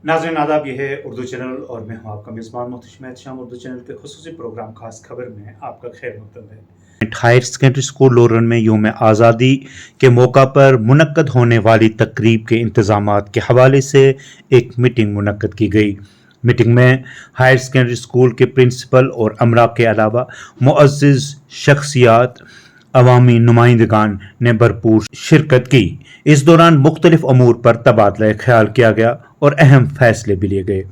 नाज़रीन आदाब, ये है उर्दू चैनल और मैं हूँ आपका मेज़बान मोहतशम एहतशाम। उर्दू चैनल के खुसूसी प्रोग्राम खास खबर में आपका खैर मकदम है। हायर सेकेंडरी स्कूल लोरन में यौम आज़ादी के मौका पर मुनक्कद होने वाली तकरीब के इंतजामात के हवाले से एक मीटिंग मुनक्कद की गई। मीटिंग में हायर सेकेंडरी स्कूल के प्रिंसिपल और अमरा के अलावा मुअज़्ज़िज़ शख्सियात अवामी नुमाइंदगान ने भरपूर शिरकत की। इस दौरान मुख्तलिफ अमूर पर तबादला ख्याल किया गया और अहम फैसले भी लिए गए।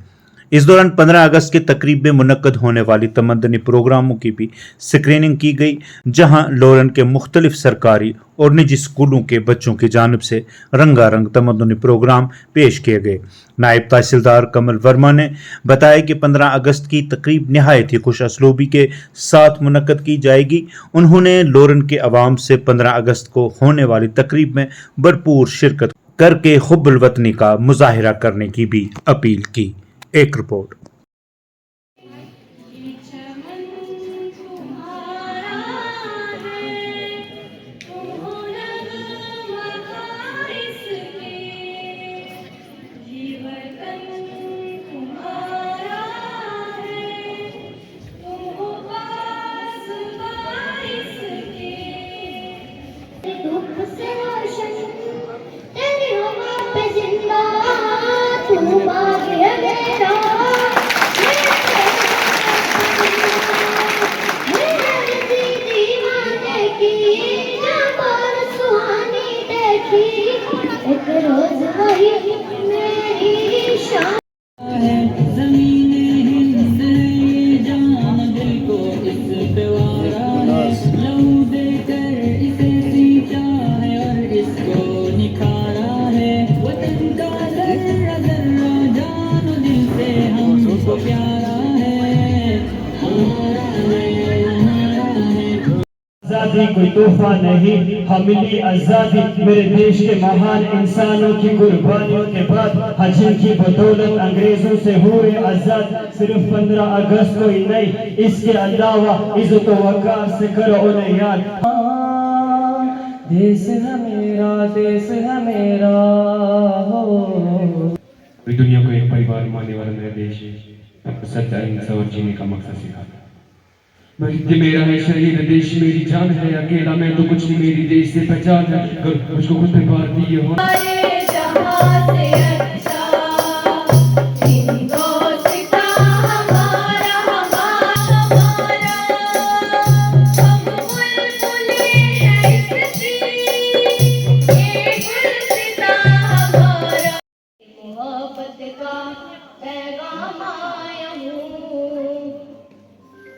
इस दौरान 15 अगस्त की तकरीब में मुनक्कद होने वाली तमद्दनी प्रोग्रामों की भी स्क्रीनिंग की गई, जहां लोरन के मुख्तलिफ सरकारी और निजी स्कूलों के बच्चों की जानिब से रंगारंग तमद्दनी प्रोग्राम पेश किए गए। नायब तहसीलदार कमल वर्मा ने बताया कि 15 अगस्त की तकरीब नहायत ही खुश असलूबी के साथ मुनक्कद की जाएगी। उन्होंने लोरन के अवाम से 15 अगस्त को होने वाली तकरीब में भरपूर शिरकत करके हुब्बुल वतनी का मुजाहिरा करने की भी अपील की। एक रिपोर्ट। एक रोज वही मेरी शान आजादी कोई तोहफा नहीं, हमिली आजादी मेरे देश के महान इंसानों की कुर्बानियों के बाद हजम की बदौलत अंग्रेजों से हुए आजाद। सिर्फ 15 अगस्त को ही नहीं, इसके अलावा इज्जत व वक़ार से करो उन्हें याद। देश है मेरा, देश है मेरा हो। दुनिया को एक परिवार मानने वाला मेरा देश है, सच्चा अहिंसा और जीने का मकसद सिखाता। ये मेरा है शरीर, देश मेरी जान है, अकेला मैं तो कुछ नहीं, मेरी देश से पहचान है, मुझको खुद पे भारतीय हो।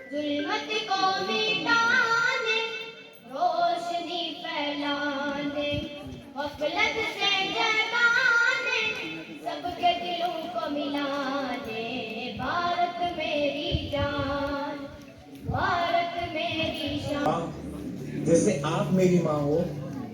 जुल्मत को मिटाने, रोशनी फैलाने, गफलत से जगाने, सबके दिलों को मिलाने। भारत मेरी जान, भारत मेरी शान। जैसे आप मेरी माँ हो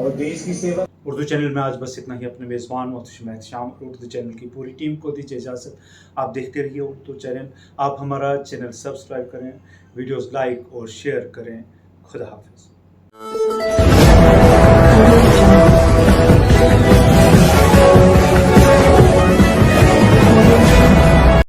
और देश की सेवा। उर्दू चैनल में आज बस इतना ही। अपने मेज़बान मोहतशम एहतशाम और उर्दू चैनल की पूरी टीम को दीजिए इजाज़त। आप देखते रहिए उर्दू चैनल। आप हमारा चैनल सब्सक्राइब करें, वीडियोस लाइक और शेयर करें। खुदा हाफिज़।